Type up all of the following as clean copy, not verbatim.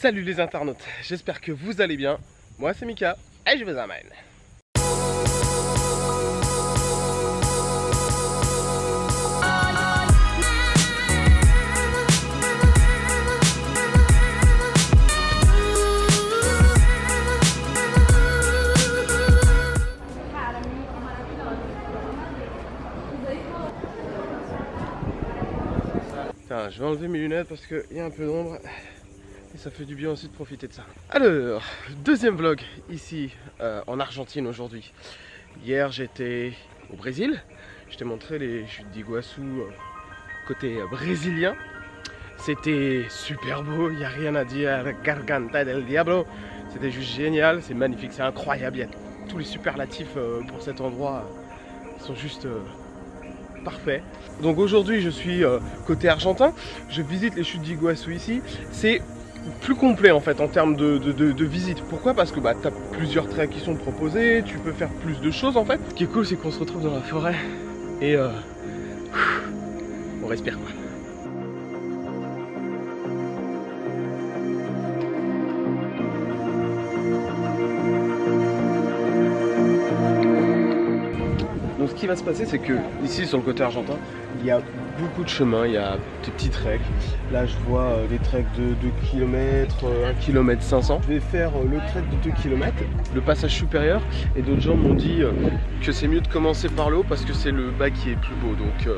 Salut les internautes, j'espère que vous allez bien. Moi c'est Mika et je vous emmène. Tiens, je vais enlever mes lunettes parce qu'il y a un peu d'ombre. Et ça fait du bien aussi de profiter de ça. Alors, deuxième vlog ici en Argentine aujourd'hui. Hier j'étais au Brésil. Je t'ai montré les chutes d'Iguaçu côté brésilien. C'était super beau, il n'y a rien à dire. Garganta del Diablo. C'était juste génial, c'est magnifique, c'est incroyable. Il y a tous les superlatifs pour cet endroit. Ils sont juste parfaits. Donc aujourd'hui je suis côté argentin. Je visite les chutes d'Iguaçu ici. C'est plus complet en fait en termes de visite. Pourquoi? Parce que tu as plusieurs treks qui sont proposés, tu peux faire plus de choses en fait. Ce qui est cool, c'est qu'on se retrouve dans la forêt et on respire quoi. Donc ce qui va se passer, c'est que ici sur le côté argentin, il y a beaucoup de chemins, il y a des petits treks. Là je vois des treks de 2 km, 1 km 500. Je vais faire le trek de 2 km, le passage supérieur, et d'autres gens m'ont dit que c'est mieux de commencer par le haut parce que c'est le bas qui est plus beau, donc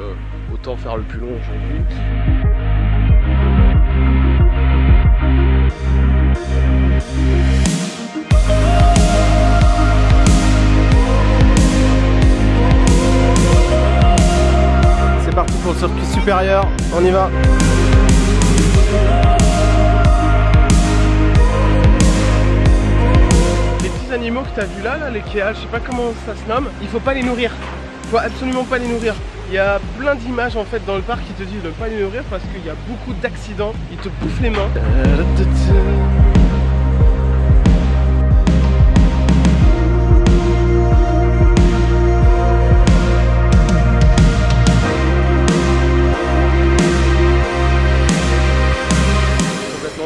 autant faire le plus long aujourd'hui. C'est parti pour le circuit supérieur, on y va. Les petits animaux que tu as vus là, les kéals, je sais pas comment ça se nomme, il faut pas les nourrir. Il faut absolument pas les nourrir. Il y a plein d'images en fait dans le parc qui te disent de ne pas les nourrir parce qu'il y a beaucoup d'accidents, ils te bouffent les mains.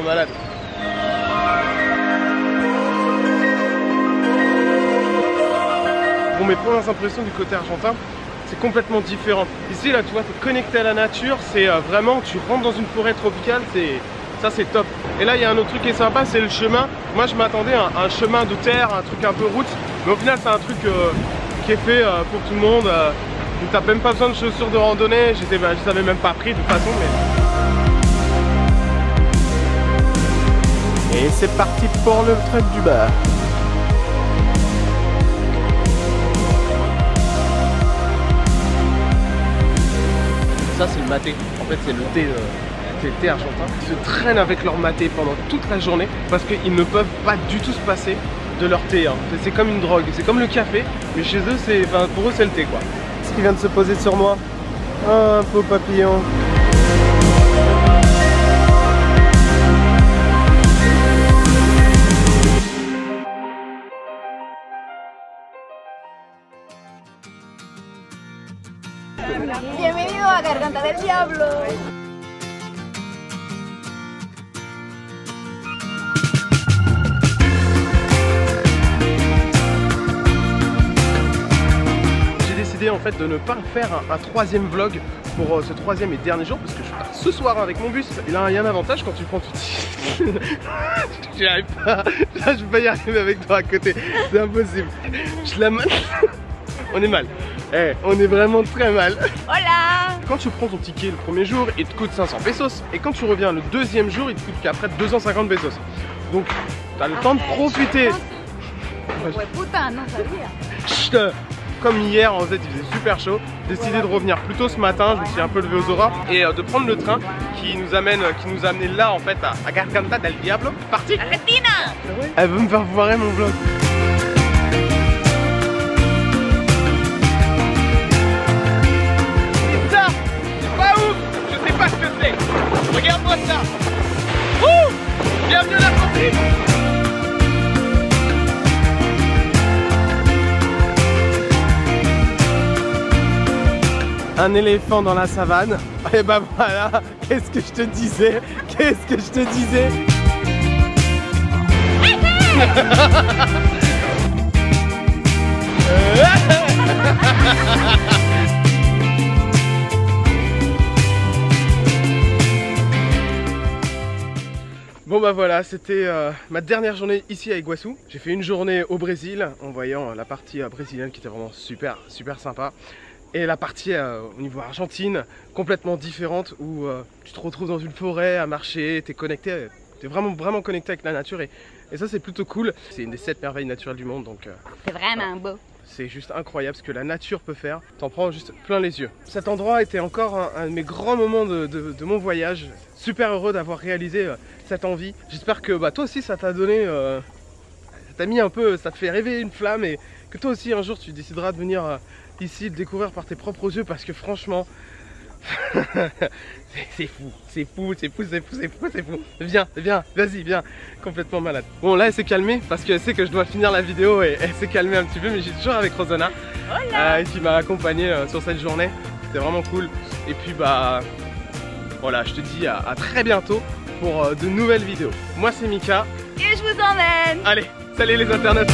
Malade. Bon, mes premières impressions du côté argentin, c'est complètement différent. Ici là tu vois, tu es connecté à la nature, c'est vraiment, tu rentres dans une forêt tropicale, ça c'est top. Et là il y a un autre truc qui est sympa, c'est le chemin. Moi je m'attendais à un chemin de terre, un truc un peu route, mais au final c'est un truc qui est fait pour tout le monde. Tu n'as même pas besoin de chaussures de randonnée, je les avais même pas pris de toute façon. Et c'est parti pour le trek du bas. Ça c'est le maté. En fait c'est le thé argentin. Ils se traînent avec leur maté pendant toute la journée parce qu'ils ne peuvent pas du tout se passer de leur thé. Hein. C'est comme une drogue, c'est comme le café, mais chez eux pour eux c'est le thé quoi. Ce qui vient de se poser sur moi. Oh, un beau papillon. Bienvenido a Garganta del Diablo. J'ai décidé en fait de ne pas faire un troisième vlog pour ce troisième et dernier jour parce que je pars ce soir avec mon bus. Il y a un avantage quand tu prends tout. J'y arrive pas. Là je peux pas y arriver avec toi à côté. C'est impossible. Je la mène. On est mal. On est vraiment très mal. Hola. Quand tu prends ton ticket le premier jour, il te coûte 500 pesos. Et quand tu reviens le deuxième jour, il te coûte qu'après 250 pesos. Donc, tu as le temps de profiter. Ouais, putain, non, ça vient. Comme hier, en fait, il faisait super chaud. J'ai décidé de revenir plus tôt ce matin. Je me suis un peu levé aux aurores. Et de prendre le train qui nous a amené là, en fait, à Garganta del Diablo. Parti. Argentina. Elle veut me faire foirer mon vlog. Pas ce que c'est. Regarde-moi ça. Ouh. Bienvenue à l'Argentine. un éléphant dans la savane. Et bah voilà, qu'est-ce que je te disais? Qu'est-ce que je te disais? Bon bah voilà, c'était ma dernière journée ici à Iguaçu. J'ai fait une journée au Brésil en voyant la partie brésilienne qui était vraiment super sympa. Et la partie au niveau Argentine, complètement différente où tu te retrouves dans une forêt à marcher, t'es connecté, t'es vraiment connecté avec la nature et ça c'est plutôt cool. C'est une des 7 merveilles naturelles du monde donc c'est vraiment beau. C'est juste incroyable ce que la nature peut faire, t'en prends juste plein les yeux. Cet endroit était encore un de mes grands moments de mon voyage. Super heureux d'avoir réalisé cette envie. J'espère que toi aussi ça t'a donné, ça t'a mis un peu, ça te fait rêver une flamme et que toi aussi un jour tu décideras de venir ici, le découvrir par tes propres yeux parce que franchement, c'est fou. Viens, vas-y, viens. Complètement malade. Bon là elle s'est calmée parce qu'elle sait que je dois finir la vidéo et elle s'est calmée un petit peu mais j'ai toujours avec Rosanna qui m'a accompagné sur cette journée. C'était vraiment cool. Et puis bah voilà, je te dis à très bientôt pour de nouvelles vidéos. Moi c'est Mika. Et je vous emmène. Allez, salut les internautes.